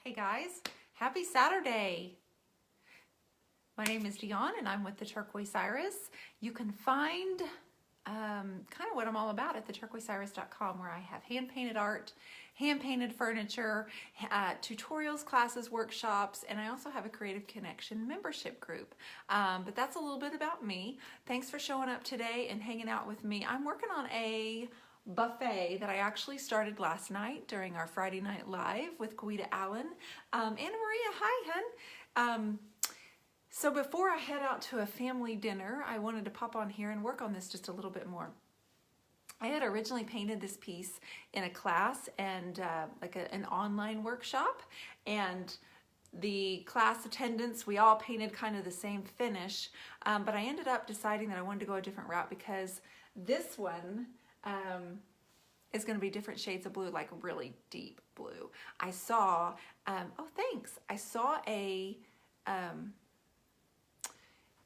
Hey guys, happy Saturday. My name is Dionne and I'm with the Turquoise Iris. You can find kind of what I'm all about at theturquoiseiris.com, where I have hand-painted art, hand-painted furniture, tutorials, classes, workshops, and I also have a Creative Connection membership group. But that's a little bit about me. Thanks for showing up today and hanging out with me. I'm working on a buffet that I actually started last night during our Friday Night Live with Kawita Allen. Anna Maria, hi, hun. So before I head out to a family dinner, I wanted to pop on here and work on this just a little bit more. I had originally painted this piece in a class and an online workshop, and the class attendants, we all painted kind of the same finish, but I ended up deciding that I wanted to go a different route because this one is going to be different shades of blue, like really deep blue. I saw, oh thanks, I saw an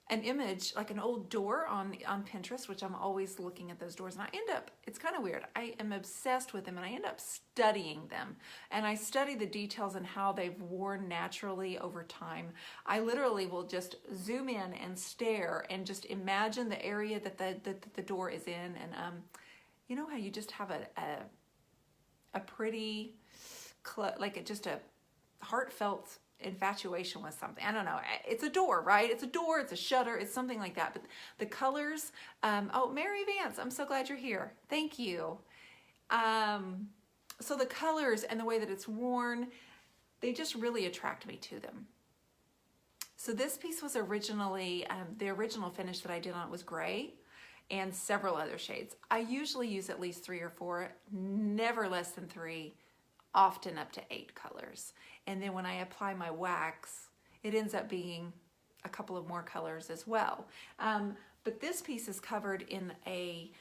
image, like an old door on Pinterest, which I'm always looking at those doors, and I end up, it's kind of weird, I am obsessed with them and I end up studying them, and I study the details and how they've worn naturally over time. I literally will just zoom in and stare and just imagine the area that the door is in, and you know how you just have a pretty, just a heartfelt infatuation with something. I don't know. It's a door, right? It's a door, it's a shutter, it's something like that. But the colors, oh, Mary Vance, I'm so glad you're here. Thank you. So the colors and the way that it's worn, they just really attract me to them. So this piece was originally, the original finish that I did on it was gray and several other shades. I usually use at least 3 or 4, never less than 3, often up to 8 colors. And then when I apply my wax, it ends up being a couple of more colors as well. But this piece is covered in a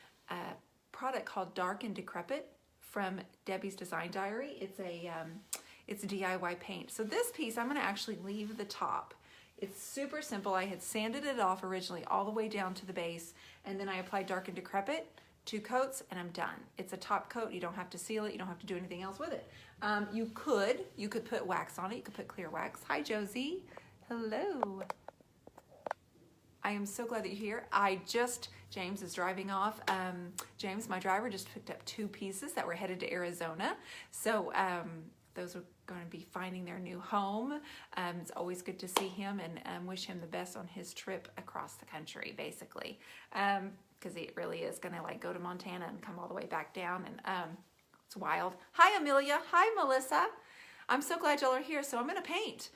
product called Dark and Decrepit from Debbie's Design Diary. It's a DIY paint. So this piece, I'm gonna actually leave the top. It's super simple. I had sanded it off originally all the way down to the base, and then I applied Dark and Decrepit, 2 coats, and I'm done. It's a top coat. You don't have to seal it. You don't have to do anything else with it. You could put wax on it. You could put clear wax. Hi, Josie. Hello. I am so glad that you're here. James is driving off. James, my driver, just picked up 2 pieces that were headed to Arizona. So those are going to be finding their new home. It's always good to see him and wish him the best on his trip across the country, basically. Because it really is going to go to Montana and come all the way back down, and it's wild. Hi, Amelia. Hi, Melissa. I'm so glad y'all are here. So I'm going to paint.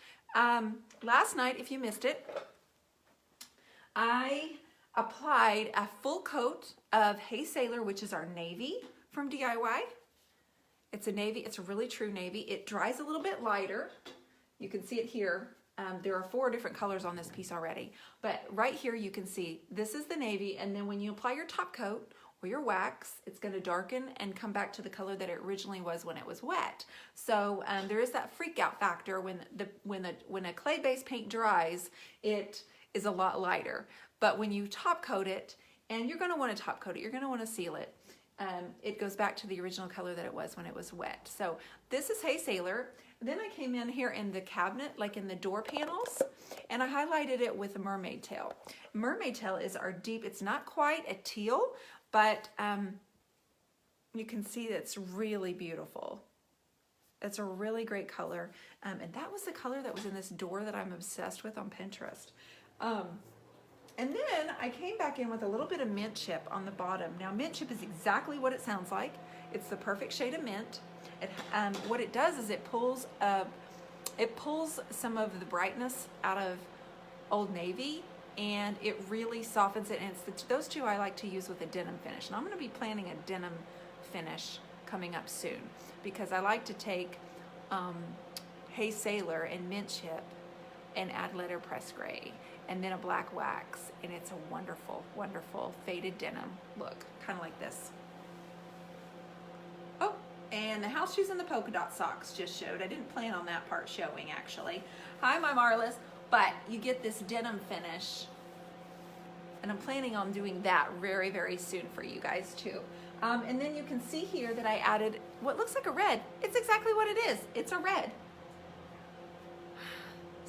Last night, if you missed it, I applied a full coat of Hey Sailor, which is our navy from DIY. It's a navy. It's a really true navy. It dries a little bit lighter. You can see it here. There are 4 different colors on this piece already, but right here you can see this is the navy, and then when you apply your top coat or your wax, it's going to darken and come back to the color that it originally was when it was wet. So there is that freak out factor when a clay-based paint dries, it is a lot lighter. But when you top coat it, and you're going to want to top coat it, you're going to want to seal it. It goes back to the original color that it was when it was wet. So this is Hey Sailor. Then I came in here in the cabinet, like in the door panels, and I highlighted it with a mermaid tail. Mermaid tail is our deep, it's not quite a teal, but you can see that it's really beautiful. It's a really great color. And that was the color that was in this door that I'm obsessed with on Pinterest. And then I came back in with a little bit of mint chip on the bottom. Now mint chip is exactly what it sounds like. It's the perfect shade of mint. What it does is it pulls some of the brightness out of Old Navy, and it really softens it. And it's those 2 I like to use with a denim finish. And I'm going to be planning a denim finish coming up soon, because I like to take Hey Sailor and mint chip and add letterpress gray and then a black wax, and it's a wonderful, wonderful faded denim look, kind of like this. Oh, and the house shoes and the polka dot socks just showed. I didn't plan on that part showing, actually. Hi, my Marlis. But you get this denim finish, and I'm planning on doing that very, very soon for you guys too. And then you can see here that I added what looks like a red. It's exactly what it is. It's a red.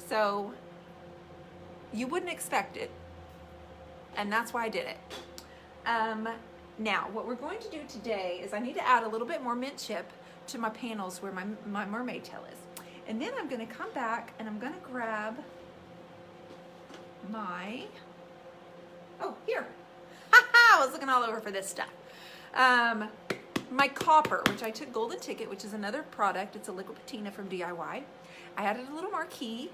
So you wouldn't expect it, and that's why I did it. Now, what we're going to do today is I need to add a little bit more mint chip to my panels where my mermaid tail is. And then I'm gonna come back and I'm gonna grab my, oh, here. I was looking all over for this stuff. My copper, which I took Golden Ticket, which is another product. It's a liquid patina from DIY. I added a little marquee,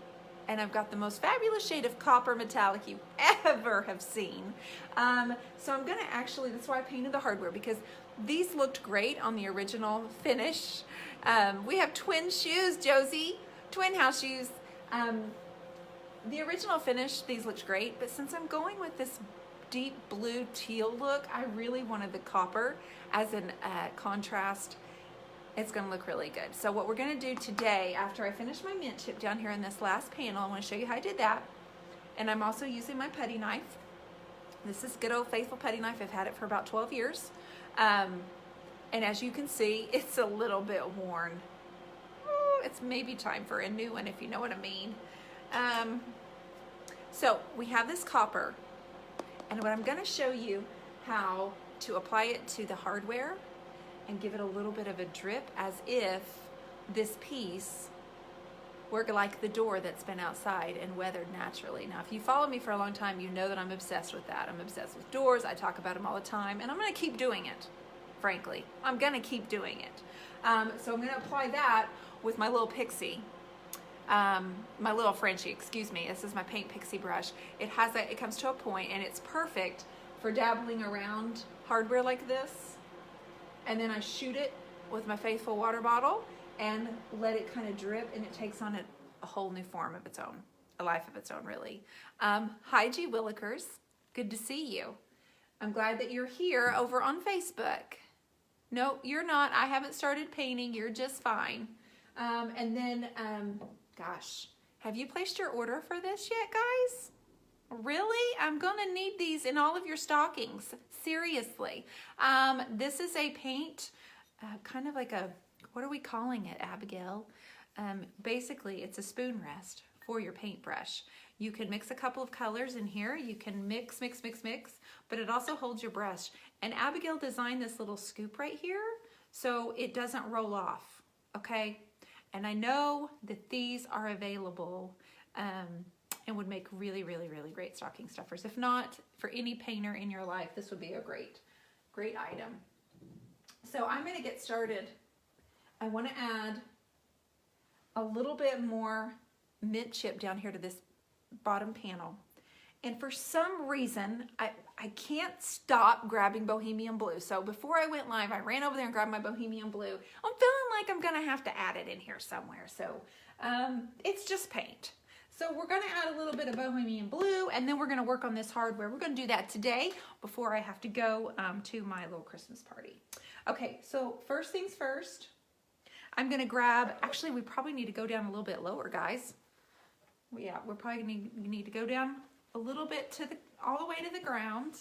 and I've got the most fabulous shade of copper metallic you ever have seen. So I'm gonna actually, that's why I painted the hardware, because these looked great on the original finish. We have twin shoes, Josie, twin house shoes. The original finish, these looked great, but since I'm going with this deep blue teal look, I really wanted the copper as an contrast. It's gonna look really good. So what we're gonna do today, after I finish my mint chip down here in this last panel, I wanna show you how I did that. And I'm also using my putty knife. This is good old faithful putty knife. I've had it for about 12 years. And as you can see, it's a little bit worn. Ooh, it's maybe time for a new one, if you know what I mean. So we have this copper, and what I'm gonna show you how to apply it to the hardware and give it a little bit of a drip, as if this piece were like the door that's been outside and weathered naturally. Now, if you follow me for a long time, you know that I'm obsessed with that. I'm obsessed with doors. I talk about them all the time, and I'm gonna keep doing it, frankly. I'm gonna keep doing it. So I'm gonna apply that with my little pixie, my little Frenchie, excuse me. This is my paint pixie brush. It comes to a point, and it's perfect for dabbling around hardware like this. And then I shoot it with my faithful water bottle and let it kind of drip, and it takes on a whole new form of its own, a life of its own, really. Hi, G. Willikers. Good to see you. I'm glad that you're here over on Facebook. No, you're not. I haven't started painting. You're just fine. And then, gosh, have you placed your order for this yet, guys? Really? I'm gonna need these in all of your stockings. Seriously. This is a paint, kind of like a, what are we calling it, Abigail? Basically, it's a spoon rest for your paintbrush. You can mix a couple of colors in here. You can mix, but it also holds your brush. And Abigail designed this little scoop right here so it doesn't roll off, okay? And I know that these are available and would make really, really, really great stocking stuffers. If not, for any painter in your life, this would be a great, great item. So I'm gonna get started. I wanna add a little bit more mint chip down here to this bottom panel. And for some reason, I can't stop grabbing Bohemian Blue. So before I went live, I ran over there and grabbed my Bohemian Blue. I'm feeling like I'm gonna have to add it in here somewhere. So it's just paint. So we're gonna add a little bit of Bohemian Blue, and then we're gonna work on this hardware. We're gonna do that today before I have to go to my little Christmas party. Okay, so first things first, I'm gonna grab, actually we probably need to go down a little bit lower, guys. Yeah, we're probably gonna need to go down a little bit to all the way to the ground.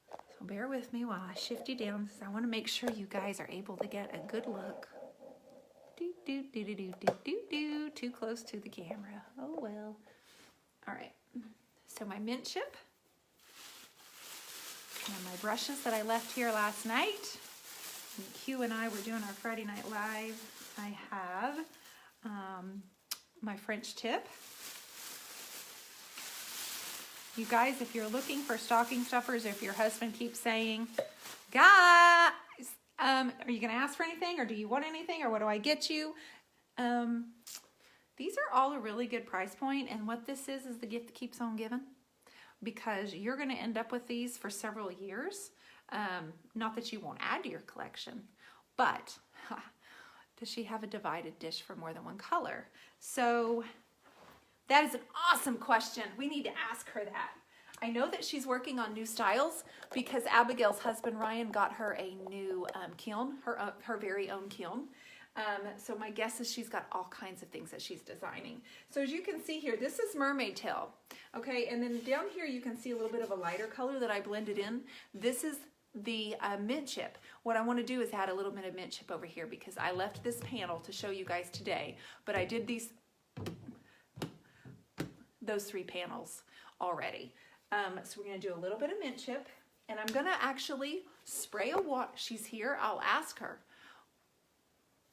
So bear with me while I shift you down, because I wanna make sure you guys are able to get a good look. Too close to the camera. Oh well. All right. So my mint chip and my brushes that I left here last night. When Q and I were doing our Friday Night Live, I have my French tip. You guys, if you're looking for stocking stuffers, if your husband keeps saying, guys, are you going to ask for anything, or do you want anything, or what do I get you? These are all a really good price point, and what this is the gift that keeps on giving, because you're going to end up with these for several years. Not that you won't add to your collection, but does she have a divided dish for more than one color? So that is an awesome question. We need to ask her that. I know that she's working on new styles because Abigail's husband Ryan got her a new kiln, her very own kiln. So my guess is she's got all kinds of things that she's designing. So as you can see here, this is mermaid tail. Okay, and then down here you can see a little bit of a lighter color that I blended in. This is the mint chip. What I want to do is add a little bit of mint chip over here because I left this panel to show you guys today, but I did these those 3 panels already. So we're gonna do a little bit of mint chip, and I'm gonna actually spray a water. She's here, I'll ask her.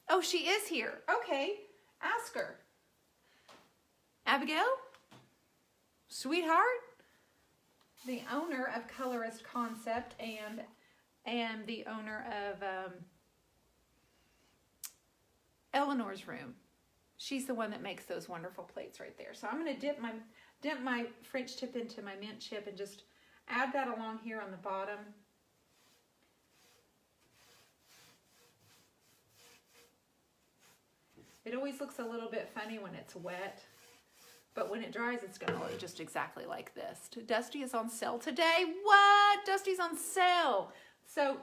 Oh, she is here. Okay, ask her. Abigail? Sweetheart? The owner of Colorist Concept and the owner of Eleanor's Room. She's the one that makes those wonderful plates right there. So I'm gonna dip my French tip into my mint chip and just add that along here on the bottom. It always looks a little bit funny when it's wet, but when it dries, it's gonna look just exactly like this. Dusty is on sale today. What? Dusty's on sale. So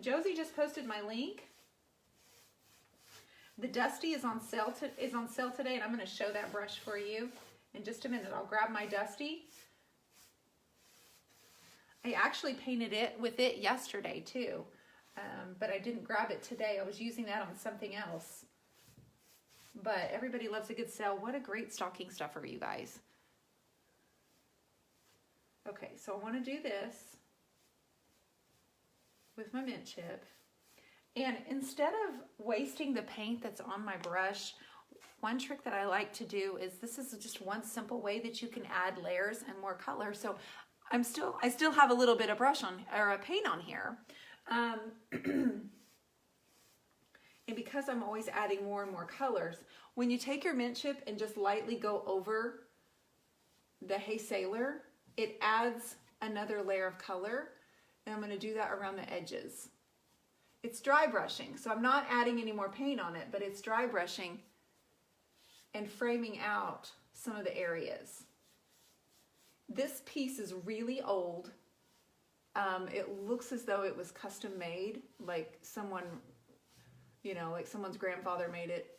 Josie just posted my link. The Dusty is on sale today, and I'm gonna show that brush for you in just a minute. I'll grab my Dusty. I actually painted it with it yesterday too, but I didn't grab it today. I was using that on something else. But everybody loves a good sale. What a great stocking stuffer, you guys. Okay, so I want to do this with my mint chip. And instead of wasting the paint that's on my brush, one trick that I like to do is, this is just one simple way that you can add layers and more color. So I still have a little bit of brush on, or a paint on here. And because I'm always adding more and more colors, when you take your mint chip and just lightly go over the Hey Sailor, it adds another layer of color. And I'm gonna do that around the edges. It's dry brushing, so I'm not adding any more paint on it, but it's dry brushing and framing out some of the areas. This piece is really old. It looks as though it was custom made, like someone, you know, like someone's grandfather made it,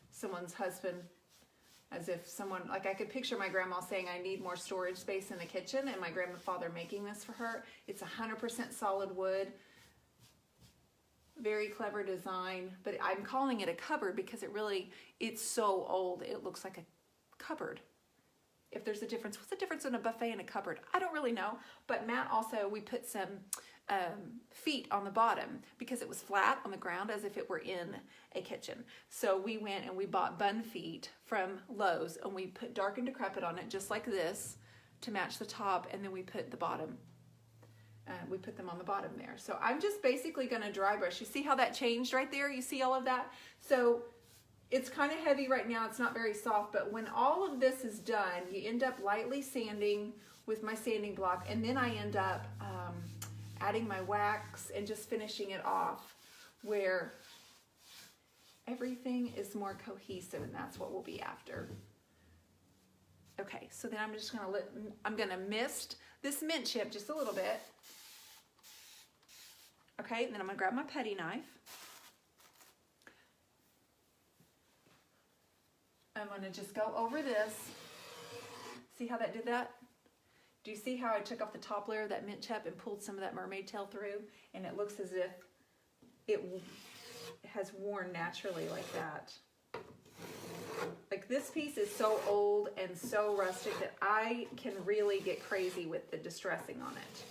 someone's husband, as if someone, like I could picture my grandma saying, I need more storage space in the kitchen, and my grandfather making this for her. It's 100% solid wood, very clever design, but I'm calling it a cupboard because it's so old, it looks like a cupboard. If there's a difference, what's the difference in a buffet and a cupboard? I don't really know, but Matt also, we put some feet on the bottom because it was flat on the ground as if it were in a kitchen. So we went and we bought bun feet from Lowe's, and we put dark and decrepit on it just like this to match the top, and then we put the bottom. We put them on the bottom there. So I'm just basically gonna dry brush. You see how that changed right there? You see all of that? So it's kind of heavy right now, it's not very soft, but when all of this is done, you end up lightly sanding with my sanding block, and then I end up adding my wax and just finishing it off where everything is more cohesive, and that's what we'll be after. Okay, so then I'm gonna mist this mint chip just a little bit. Okay, and then I'm gonna grab my putty knife. I'm gonna just go over this. See how that did that? Do you see how I took off the top layer of that mint chip and pulled some of that mermaid tail through? And it looks as if it has worn naturally like that. Like, this piece is so old and so rustic that I can really get crazy with the distressing on it.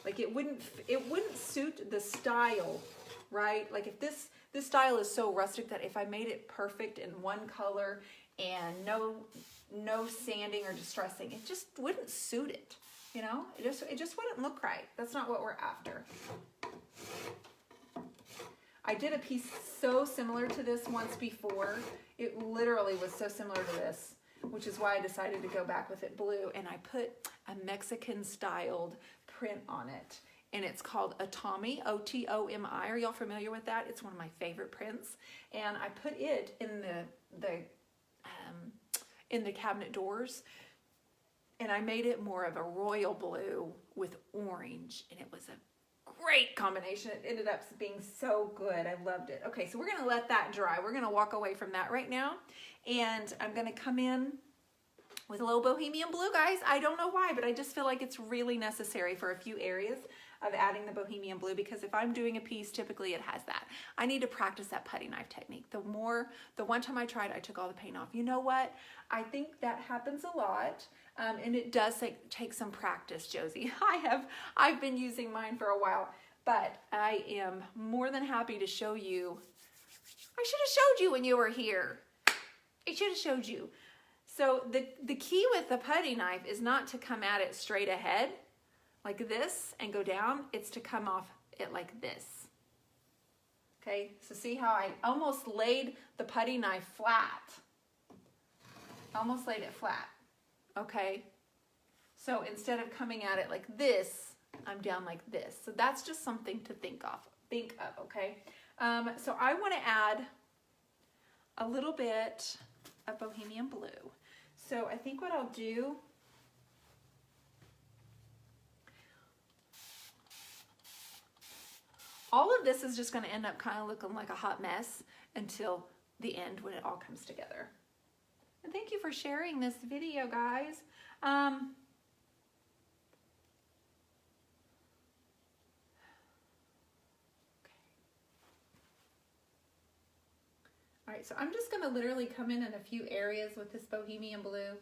Like, it wouldn't suit the style, right? Like, if this style is so rustic that if I made it perfect in one color and no sanding or distressing, it just wouldn't suit it, you know? It just wouldn't look right. That's not what we're after. I did a piece so similar to this once before. It literally was so similar to this, which is why I decided to go back with it blue, and I put a Mexican styled print on it. And it's called Otomi, O-T-O-M-I. Are y'all familiar with that? It's one of my favorite prints. And I put it in the cabinet doors, and I made it more of a royal blue with orange, and it was a great combination. It ended up being so good. I loved it. Okay, so we're gonna let that dry. We're gonna walk away from that right now, and I'm gonna come in with a little bohemian blue, guys. I don't know why, but I just feel like it's really necessary for a few areas. of adding the Bohemian Blue, because if I'm doing a piece, typically it has that. I need to practice that putty knife technique. The one time I tried, I took all the paint off. You know what? I think that happens a lot, and it does take some practice, Josie. I've been using mine for a while, but I am more than happy to show you. I should have showed you when you were here. I should have showed you. So the key with the putty knife is not to come at it straight ahead like this and go down. It's to come off it like this. Okay, so see how I almost laid the putty knife flat. Almost laid it flat. Okay, so instead of coming at it like this, I'm down like this. So that's just something to think of, okay? So I want to add a little bit of Bohemian Blue. So I think what I'll do, all of this is just going to end up kind of looking like a hot mess until the end when it all comes together. And thank you for sharing this video, guys. All right, so I'm just going to literally come in a few areas with this Bohemian Blue.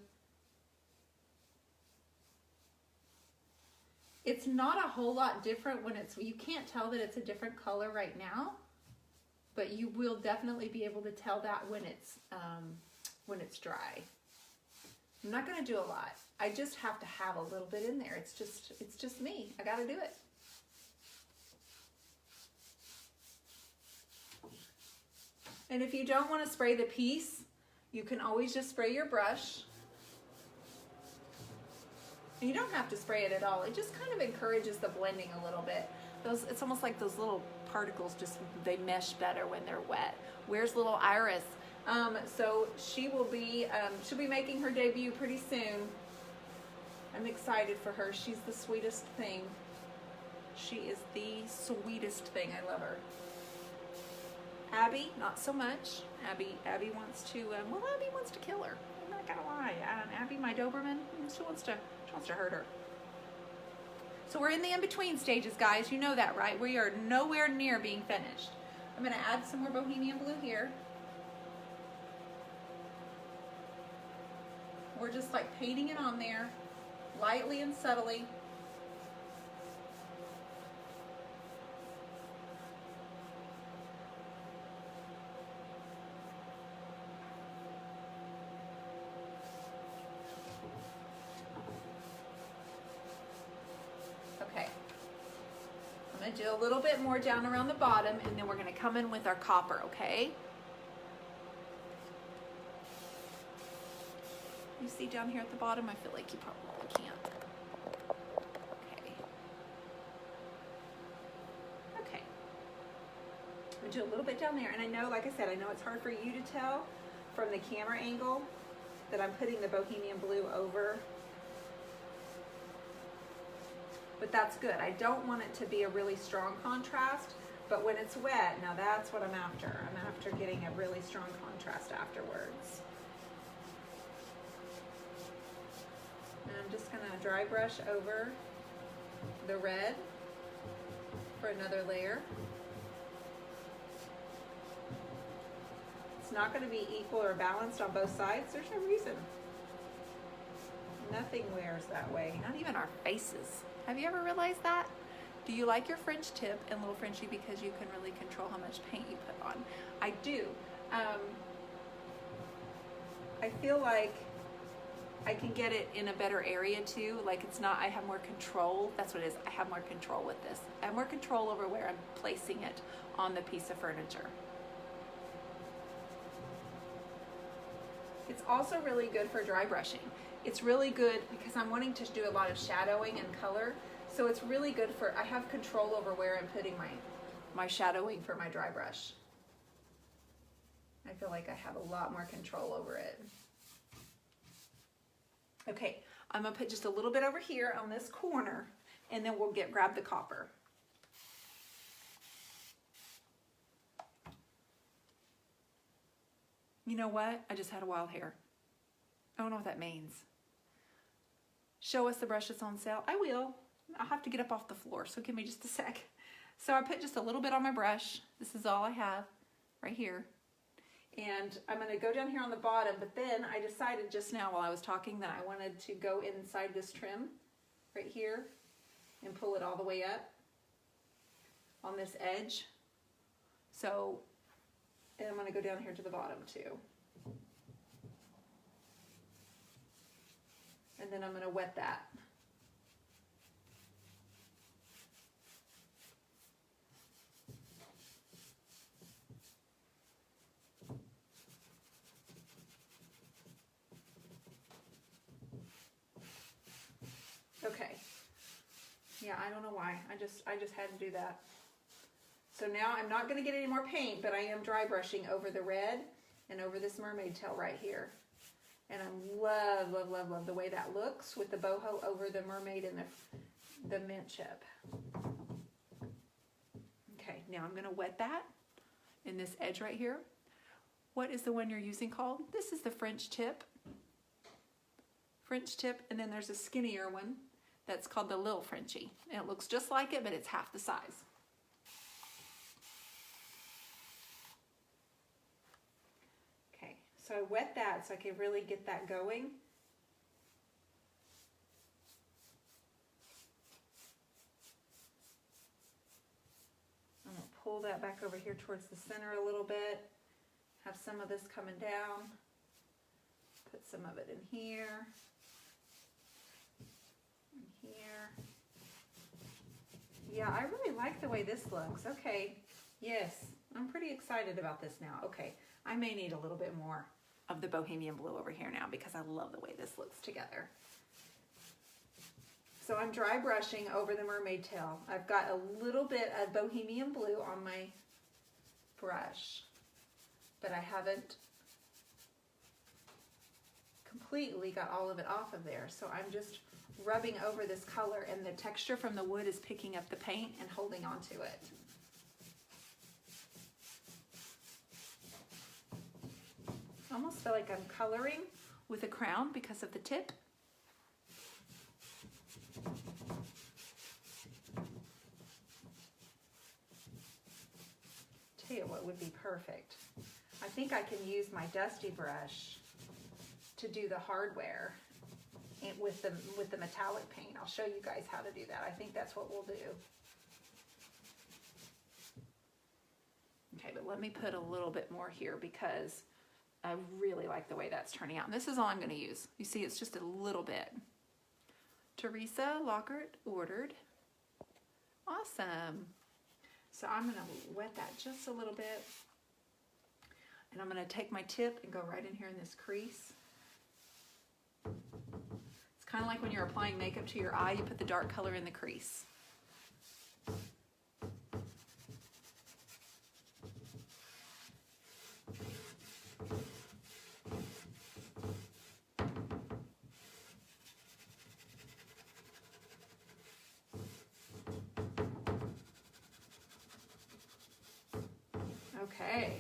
It's not a whole lot different when you can't tell that it's a different color right now, but you will definitely be able to tell that when it's dry. I'm not going to do a lot. I just have to have a little bit in there. It's just me. I got to do it. And if you don't want to spray the piece, you can always just spray your brush. And you don't have to spray it at all. It just kind of encourages the blending a little bit. It's almost like those little particles they mesh better when they're wet. Where's little Iris? So she'll be making her debut pretty soon. I'm excited for her. She's the sweetest thing. She is the sweetest thing. I love her. Abby, not so much. Abby wants to, Abby wants to kill her. I'm not gonna lie. Abby, my Doberman, she wants to hurt her. So we're in the in-between stages, guys. You know that, right? We are nowhere near being finished. I'm gonna add some more Bohemian Blue here. We're just like painting it on there, lightly and subtly. Do a little bit more down around the bottom, and then we're going to come in with our copper, okay? You see down here at the bottom? I feel like you probably can't. Okay. I'm going to do a little bit down there, and I know, like I said, I know it's hard for you to tell from the camera angle that I'm putting the Bohemian Blue over. But that's good. I don't want it to be a really strong contrast, but when it's wet, now that's what I'm after. I'm after getting a really strong contrast afterwards. And I'm just gonna dry brush over the red for another layer. It's not gonna be equal or balanced on both sides. There's no reason. Nothing wears that way, not even our faces. Have you ever realized that? Do you like your French tip and little Frenchie because you can really control how much paint you put on? I do. I feel like I can get it in a better area too. Like it's not, I have more control. That's what it is. I have more control with this. I have more control over where I'm placing it on the piece of furniture. It's also really good for dry brushing. It's really good because I'm wanting to do a lot of shadowing and color. So it's really good for, I have control over where I'm putting my shadowing for my dry brush. I feel like I have a lot more control over it. Okay, I'm gonna put just a little bit over here on this corner, and then we'll grab the copper. You know what? I just had a wild hair. I don't know what that means. Show us the brush that's on sale. I will. I'll have to get up off the floor, so give me just a sec. So I put just a little bit on my brush. This is all I have right here. And I'm gonna go down here on the bottom, but then I decided just now while I was talking that I wanted to go inside this trim right here and pull it all the way up on this edge. So, and I'm gonna go down here to the bottom too. And then I'm gonna wet that. Okay. Yeah, I don't know why. I just had to do that. So now I'm not going to get any more paint, but I am dry brushing over the red and over this mermaid tail right here. And I love, love, love, love the way that looks with the boho over the mermaid and the mint chip. Okay, now I'm going to wet that in this edge right here. What is the one you're using called? This is the French tip. French tip, and then there's a skinnier one that's called the Lil Frenchie. And it looks just like it, but it's half the size. Okay, so I wet that so I can really get that going. I'm gonna pull that back over here towards the center a little bit. Have some of this coming down. Put some of it in here. Here. Yeah, I really like the way this looks. Okay, yes, I'm pretty excited about this now. Okay, I may need a little bit more of the Bohemian Blue over here now because I love the way this looks together. So I'm dry brushing over the mermaid tail. I've got a little bit of Bohemian Blue on my brush, but I haven't completely got all of it off of there. So I'm just rubbing over this color, and the texture from the wood is picking up the paint and holding onto it. I almost feel like I'm coloring with a crown because of the tip. Tell you what would be perfect. I think I can use my dusty brush to do the hardware with the metallic paint. I'll show you guys how to do that. I think that's what we'll do. Okay, but let me put a little bit more here because I really like the way that's turning out. And this is all I'm going to use. You see, it's just a little bit. Teresa Lockhart ordered. Awesome. So I'm going to wet that just a little bit. And I'm going to take my tip and go right in here in this crease. It's kind of like when you're applying makeup to your eye, you put the dark color in the crease. Okay.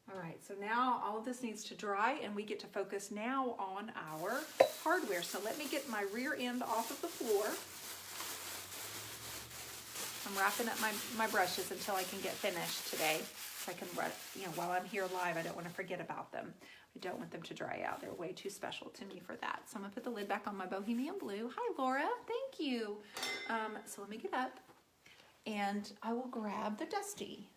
All right, so now all of this needs to dry and we get to focus now on our hardware. So let me get my rear end off of the floor. I'm wrapping up my brushes until I can get finished today. So I can run, while I'm here live, I don't want to forget about them. I don't want them to dry out. They're way too special to me for that. So I'm gonna put the lid back on my Bohemian Blue. Hi, Laura, thank you. So let me get up and I will grab the dusty.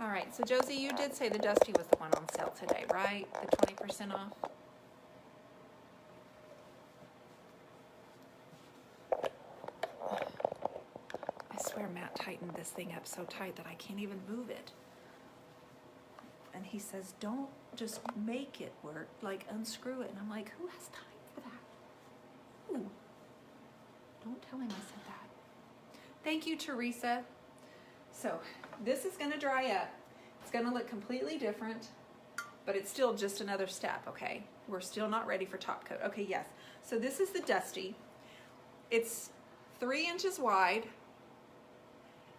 All right, so Josie, you did say the Dusty was the one on sale today, right? The 20% off? I swear Matt tightened this thing up so tight that I can't even move it. And he says, don't just make it work, like unscrew it. And I'm like, who has time for that? Ooh, don't tell him I said that. Thank you, Teresa. So this is gonna dry up. It's gonna look completely different, but it's still just another step, okay? We're still not ready for top coat. Okay, yes. So this is the Dusty. It's 3 inches wide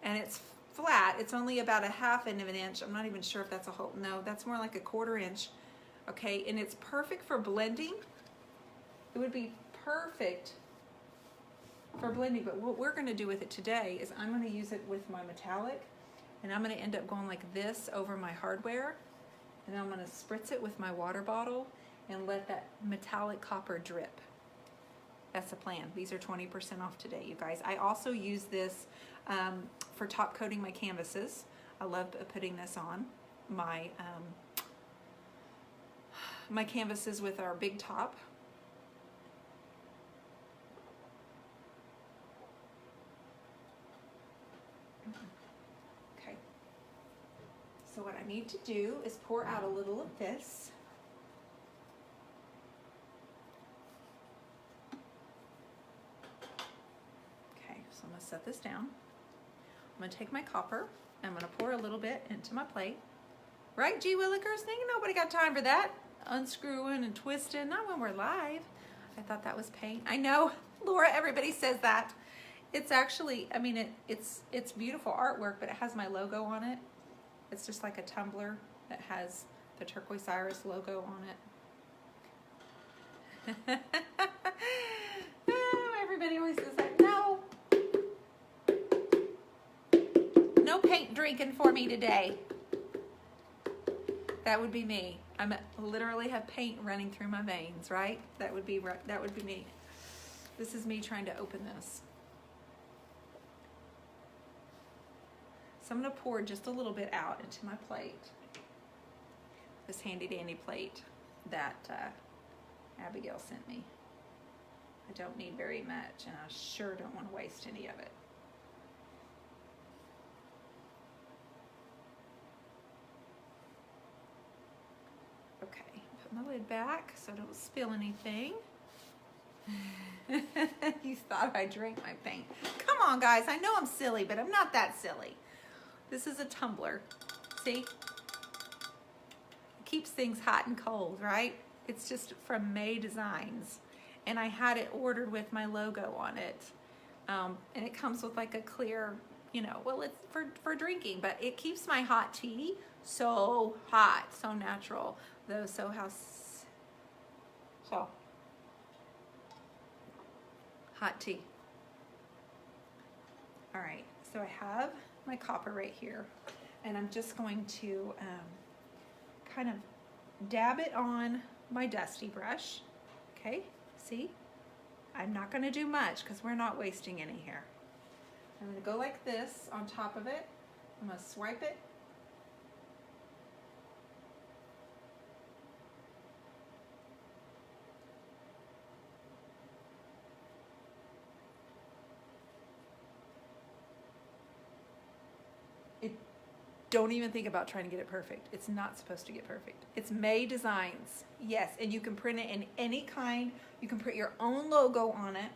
and it's flat. It's only about a ½ of an inch. I'm not even sure if that's a whole, no, that's more like a 1/4 inch. Okay, and it's perfect for blending. It would be perfect for blending, but what we're gonna do with it today is I'm gonna use it with my metallic, and I'm gonna end up going like this over my hardware, and I'm gonna spritz it with my water bottle and let that metallic copper drip. That's the plan. These are 20% off today, you guys. I also use this for top coating my canvases. I love putting this on my my canvases with our big top. Okay. So what I need to do is pour out a little of this. So I'm going to set this down. I'm going to take my copper and I'm going to pour a little bit into my plate. Right, G Willikers? Ain't nobody got time for that. Unscrewing and twisting, not when we're live. I thought that was paint. I know, Laura, everybody says that. It's actually, I mean, it's beautiful artwork, but it has my logo on it. It's just like a tumbler that has the Turquoise Iris logo on it. Oh, everybody always says that. No. No paint drinking for me today. That would be me. I literally have paint running through my veins, right? That would be me. This is me trying to open this. So I'm going to pour just a little bit out into my plate. This handy dandy plate that Abigail sent me. I don't need very much, and I sure don't want to waste any of it. Okay, put my lid back so I don't spill anything. You thought I drank my paint. Come on, guys. I know I'm silly, but I'm not that silly. This is a tumbler. See? It keeps things hot and cold, right? It's just from May Designs. And I had it ordered with my logo on it. And it comes with like a clear, you know, well, it's for drinking, but it keeps my hot tea so hot, so natural. Though, so hot tea. All right, so I have my copper right here, and I'm just going to kind of dab it on my Dusty brush. Okay, see? I'm not going to do much because we're not wasting any here. I'm going to go like this on top of it. I'm going to swipe it. Don't even think about trying to get it perfect. It's not supposed to get perfect. It's May Designs. Yes, and you can print it in any kind. You can print your own logo on it.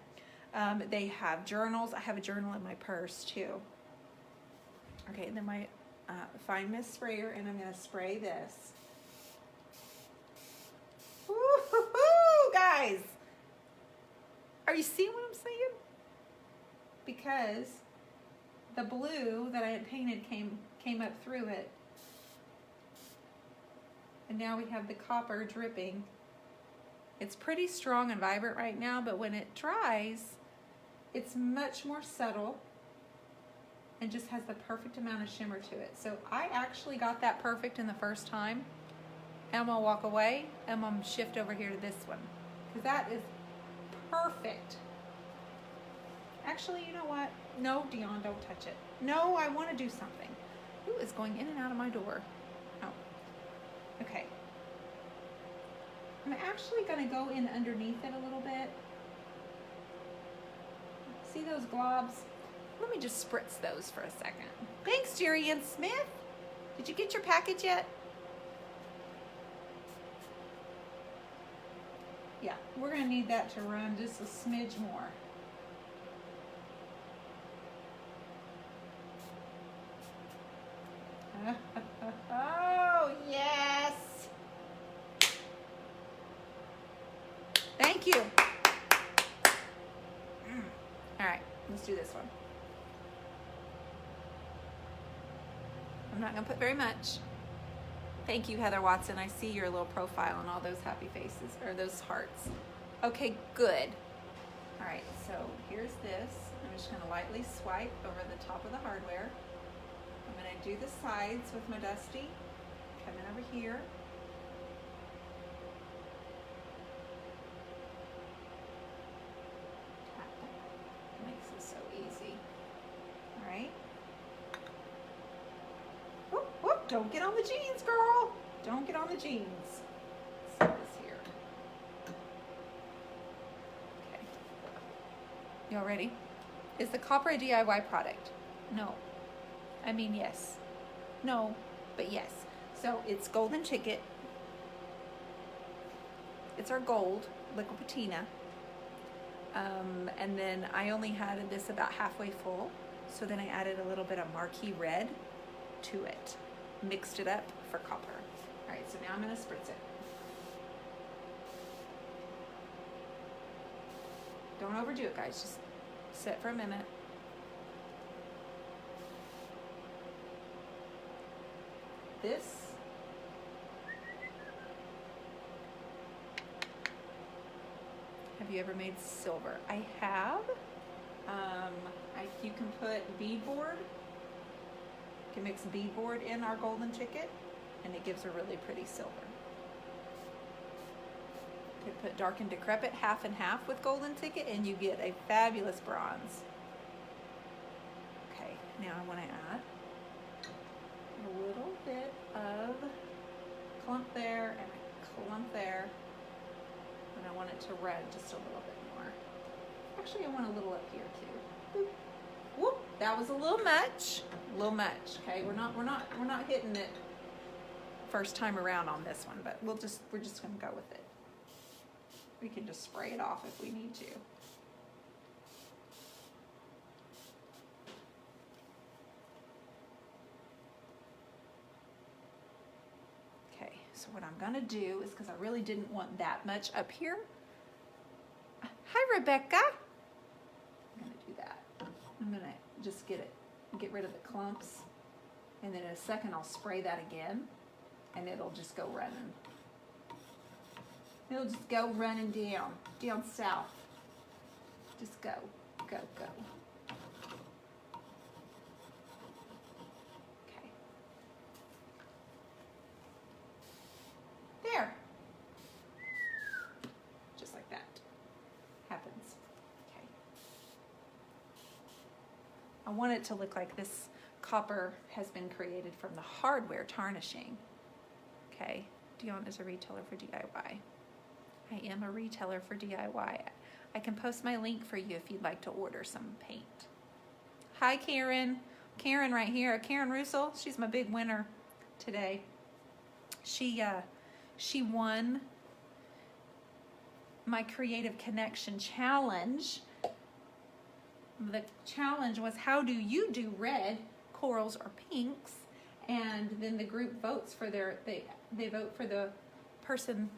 They have journals. I have a journal in my purse too. Okay, and then my Fine Mist sprayer, and I'm going to spray this. Woo-hoo-hoo, guys! Are you seeing what I'm saying? Because the blue that I had painted came up through it. And now we have the copper dripping. It's pretty strong and vibrant right now, but when it dries, it's much more subtle and just has the perfect amount of shimmer to it. So I actually got that perfect in the first time. And I'm gonna walk away and I'm gonna shift over here to this one, because that is perfect. Actually, you know what? No, Dionne, don't touch it. No, I want to do something. Who is going in and out of my door? Oh, okay. I'm actually going to go in underneath it a little bit. See those globs? Let me just spritz those for a second. Thanks, Jerry and Smith. Did you get your package yet? Yeah, we're going to need that to run just a smidge more. Oh, yes. Thank you. do this one. I'm not gonna put very much. Thank you, Heather Watson. I see your little profile and all those happy faces, or those hearts. Okay, good. All right, so here's this. I'm just gonna lightly swipe over the top of the hardware. I'm gonna do the sides with my Dusty. Come in over here. Tap it. Makes it so easy. All right. Whoop, whoop, don't get on the jeans, girl. Don't get on the jeans. Let's see this here. Okay. Y'all ready? Is the copper a DIY product? No. I mean, yes. No, but yes. So it's golden ticket. It's our gold, liquid patina. And then I only had this about halfway full. So then I added a little bit of marquee red to it. Mixed it up for copper. All right, so now I'm gonna spritz it. Don't overdo it, guys. Just sit for a minute. This have you ever made silver? I have. You can put beadboard. You can mix beadboard in our golden ticket, and it gives a really pretty silver. You could put dark and decrepit half and half with golden ticket, and you get a fabulous bronze. Okay, now I want to add a little bit of clump there and a clump there, and I want it to red just a little bit more. Actually, I want a little up here too. Boop. Whoop! That was a little much. A little much. Okay, we're not hitting it first time around on this one, but we're just gonna go with it. We can just spray it off if we need to. Okay, so what I'm gonna do is, because I really didn't want that much up here. Hi, Rebecca. I'm gonna do that. I'm gonna just get rid of the clumps, and then in a second I'll spray that again, and it'll just go running. It'll just go running down south. Just go, go, go. Okay. There. Just like that. Happens. Okay. I want it to look like this copper has been created from the hardware tarnishing. Okay. Dionne is a retailer for DIY. I am a retailer for DIY. I can post my link for you if you'd like to order some paint. Hi, Karen. Karen right here. Karen Russell. She's my big winner today. She won my Creative Connection Challenge. The challenge was, how do you do red, corals, or pinks? And then the group votes for they vote for the person's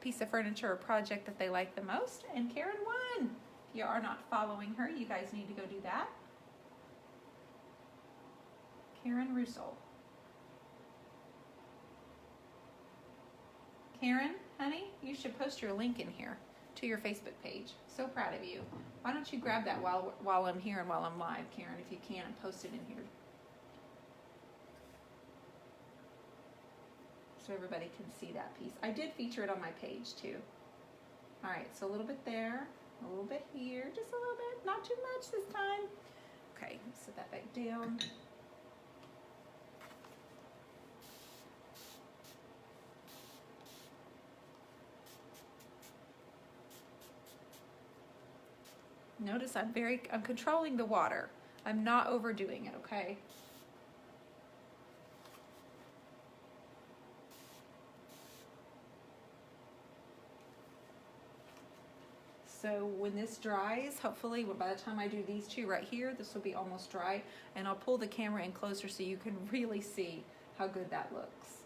piece of furniture or project that they like the most, and Karen won. If you are not following her, you guys need to go do that. Karen Russell. Karen, honey, you should post your link in here to your Facebook page. So proud of you. Why don't you grab that while I'm here and while I'm live, Karen, if you can, and post it in here, so everybody can see that piece. I did feature it on my page too. All right, so a little bit there, a little bit here, just a little bit, not too much this time. Okay, set that back down. Notice I'm controlling the water. I'm not overdoing it, okay? So when this dries, hopefully by the time I do these two right here, this will be almost dry, and I'll pull the camera in closer so you can really see how good that looks.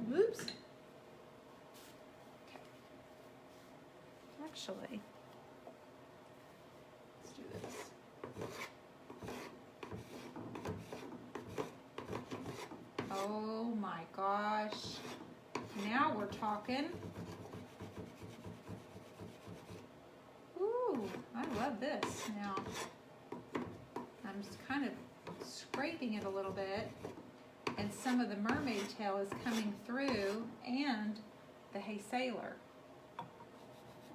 Whoops. Okay. Oh my gosh. Now we're talking. Ooh, I love this. Now, I'm just kind of scraping it a little bit, and some of the mermaid tail is coming through, and the Hey Sailor.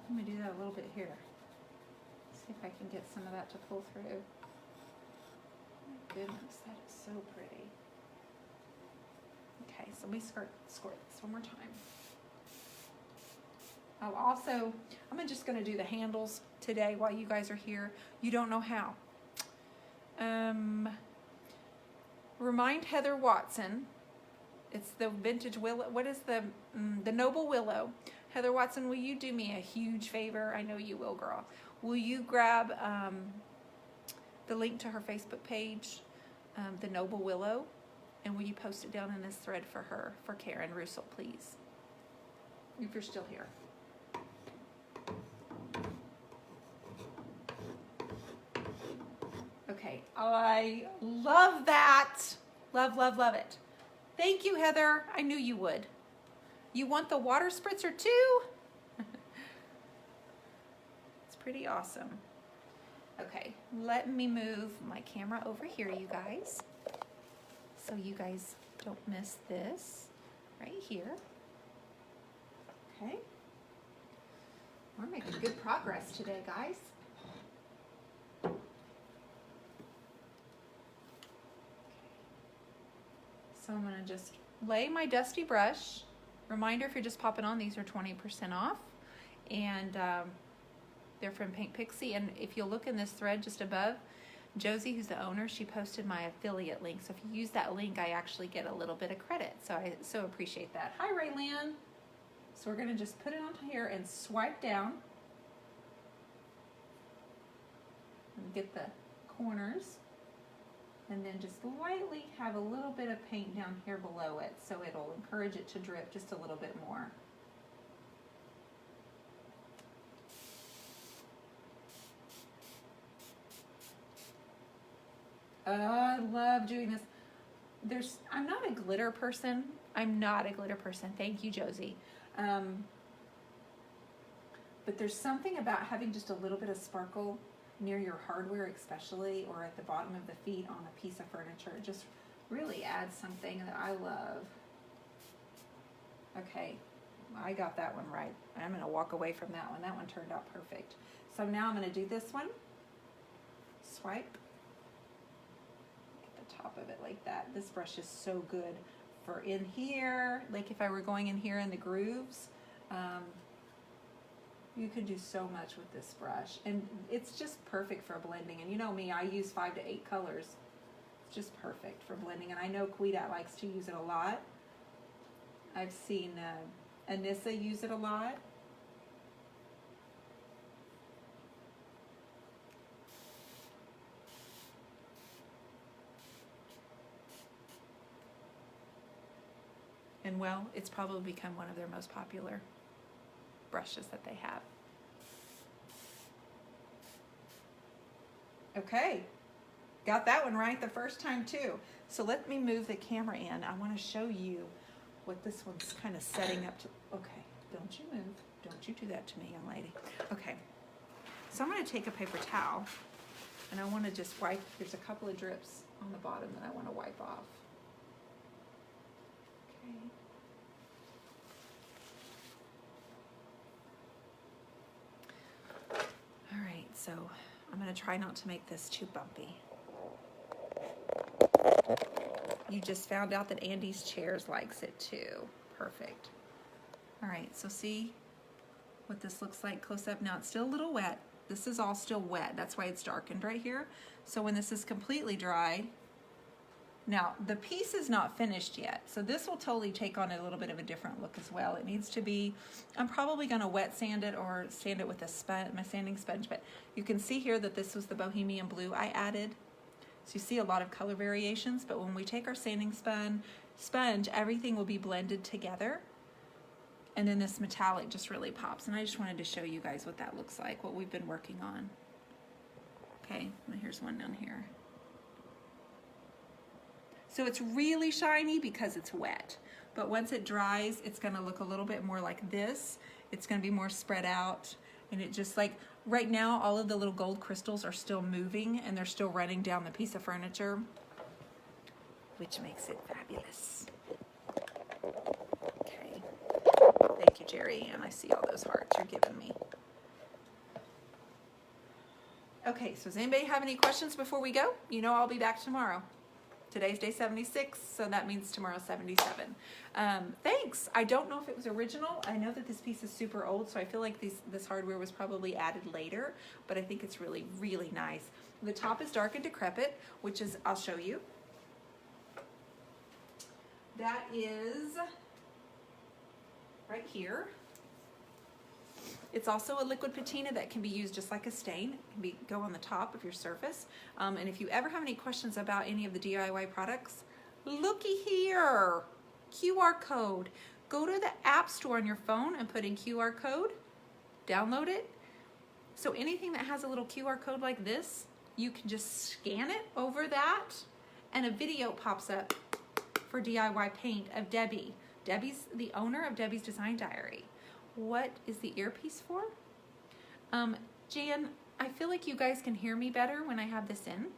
Let me do that a little bit here. See if I can get some of that to pull through. My goodness, that is so pretty. Okay, so let me squirt this one more time. Oh, also, I'm just going to do the handles today while you guys are here. You don't know how. Remind Heather Watson. It's the vintage willow. What is the noble willow? Heather Watson, will you do me a huge favor? I know you will, girl. Will you grab the link to her Facebook page, the noble willow, and will you post it down in this thread for her, for Karen Russell, please? If you're still here. Okay, I love that. Love, love, love it. Thank you, Heather. I knew you would. You want the water spritzer too? It's pretty awesome. Okay, let me move my camera over here, you guys, so you guys don't miss this right here. Okay. We're making good progress today, guys. So I'm going to just lay my dusty brush. Reminder, if you're just popping on, these are 20% off. And they're from Pink Pixie. And if you'll look in this thread just above, Josie, who's the owner, she posted my affiliate link. So if you use that link, I actually get a little bit of credit. So I so appreciate that. Hi, Raylynn. So we're going to just put it on here and swipe down. And get the corners. And then just lightly have a little bit of paint down here below it, so it'll encourage it to drip just a little bit more. Oh, I love doing this. I'm not a glitter person. Thank you, Josie. But there's something about having just a little bit of sparkle near your hardware, especially, or at the bottom of the feet on a piece of furniture. It just really adds something that I love. Okay, I got that one right. I'm going to walk away from that one. That one turned out perfect. So now I'm going to do this one. Swipe. Get the top of it like that. This brush is so good for in here. Like if I were going in here in the grooves, you can do so much with this brush, and it's just perfect for blending. And you know me, I use 5 to 8 colors. It's just perfect for blending, and I know Queedat likes to use it a lot. I've seen Anissa use it a lot. And well, it's probably become one of their most popular brushes that they have. Okay, got that one right the first time too. So let me move the camera in. I want to show you what this one's kind of setting up to. Okay, don't you move. Don't you do that to me, young lady. Okay, so I'm going to take a paper towel and I want to just wipe. There's a couple of drips on the bottom that I want to wipe off. Okay. All right, so I'm going to try not to make this too bumpy. You just found out that Andy's Chairs likes it too. Perfect. All right, so see what this looks like close up. Now it's still a little wet. This is all still wet. That's why it's darkened right here. So when this is completely dry, now the piece is not finished yet. So this will totally take on a little bit of a different look as well. It needs to be, I'm probably gonna wet sand it or sand it with a sponge, my sanding sponge, but you can see here that this was the Bohemian Blue I added. So you see a lot of color variations, but when we take our sanding sponge, everything will be blended together. And then this metallic just really pops. And I just wanted to show you guys what that looks like, what we've been working on. Okay, here's one down here. So it's really shiny because it's wet. But once it dries, it's gonna look a little bit more like this. It's gonna be more spread out. And it just like, right now, all of the little gold crystals are still moving and they're still running down the piece of furniture, which makes it fabulous. Okay. Thank you, Jerry Ann. I see all those hearts you're giving me. Okay, so does anybody have any questions before we go? You know I'll be back tomorrow. Today's day 76, so that means tomorrow's 77. Thanks. I don't know if it was original. I know that this piece is super old, so I feel like this hardware was probably added later, but I think it's really, really nice. The top is dark and decrepit, which is, I'll show you. That is right here. It's also a liquid patina that can be used just like a stain. It can go on the top of your surface. And if you ever have any questions about any of the DIY products, looky here, QR code. Go to the App Store on your phone and put in QR code, download it. So anything that has a little QR code like this, you can just scan it over that and a video pops up for DIY paint of Debbie. Debbie's the owner of Debbie's Design Diary. What is the earpiece for? Jan, I feel like you guys can hear me better when I have this in.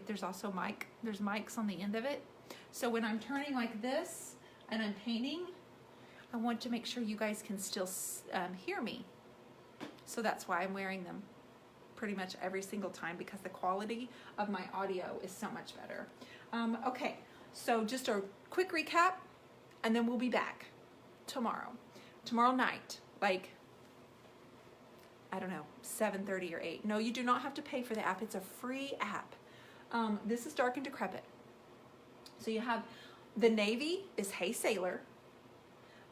There's also there's mics on the end of it. So when I'm turning like this and I'm painting, I want to make sure you guys can still hear me. So that's why I'm wearing them pretty much every single time, because the quality of my audio is so much better. Okay, so just a quick recap and then we'll be back tomorrow night, like, I don't know, 7:30 or 8. No, you do not have to pay for the app. It's a free app. This is dark and decrepit. So you have the navy is Hey Sailor.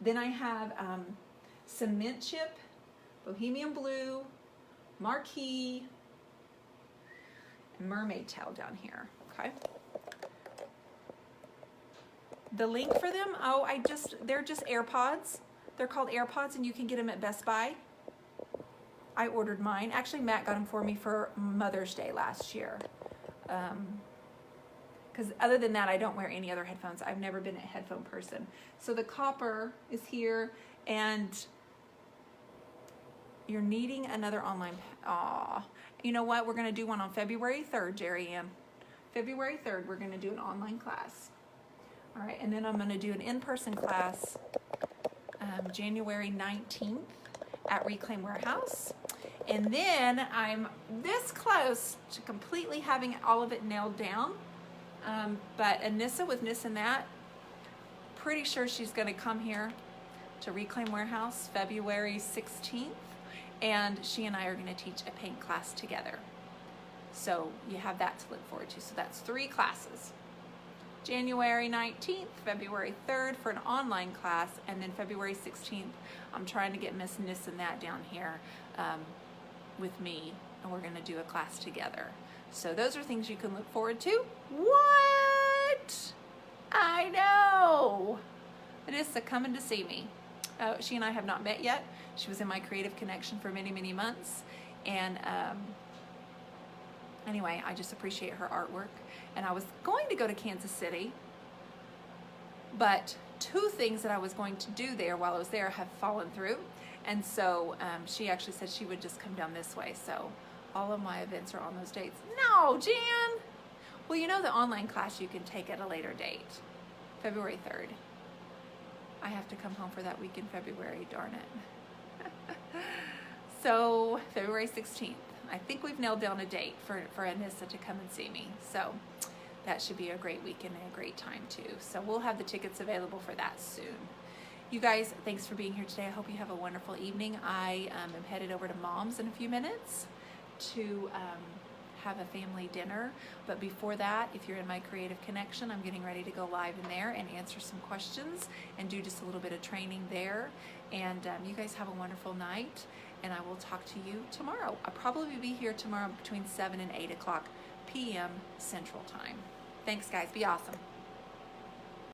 Then I have cement chip, bohemian blue, marquee, and mermaid tail down here. Okay. The link for them, they're just AirPods. They're called AirPods and you can get them at Best Buy. I ordered mine. Actually, Matt got them for me for Mother's Day last year. Because other than that, I don't wear any other headphones. I've never been a headphone person. So the copper is here, and you're needing another online. Aw, you know what? We're going to do one on February 3rd, Jerry Ann. February 3rd, we're going to do an online class. All right, and then I'm going to do an in-person class January 19th at Reclaim Warehouse. And then I'm this close to completely having all of it nailed down. But Anissa with Nis and That, pretty sure she's going to come here to Reclaim Warehouse February 16th. And she and I are going to teach a paint class together. So you have that to look forward to. So that's 3 classes. January 19th, February 3rd for an online class, and then February 16th, I'm trying to get Miss Nis and That down here with me, and we're going to do a class together. So those are things you can look forward to. What? I know. Anissa coming to see me. She and I have not met yet. She was in my Creative Connection for many, many months, and anyway, I just appreciate her artwork. And I was going to go to Kansas City, but 2 things that I was going to do there while I was there have fallen through. And so she actually said she would just come down this way. So all of my events are on those dates. No, Jan. Well, you know the online class you can take at a later date, February 3rd. I have to come home for that week in February, darn it. So February 16th. I think we've nailed down a date for Anissa to come and see me. So that should be a great weekend and a great time too. So we'll have the tickets available for that soon. You guys, thanks for being here today. I hope you have a wonderful evening. I am headed over to Mom's in a few minutes to have a family dinner. But before that, if you're in my Creative Connection, I'm getting ready to go live in there and answer some questions and do just a little bit of training there. And you guys have a wonderful night, and I will talk to you tomorrow. I'll probably be here tomorrow between 7 and 8 o'clock p.m. Central Time. Thanks, guys. Be awesome.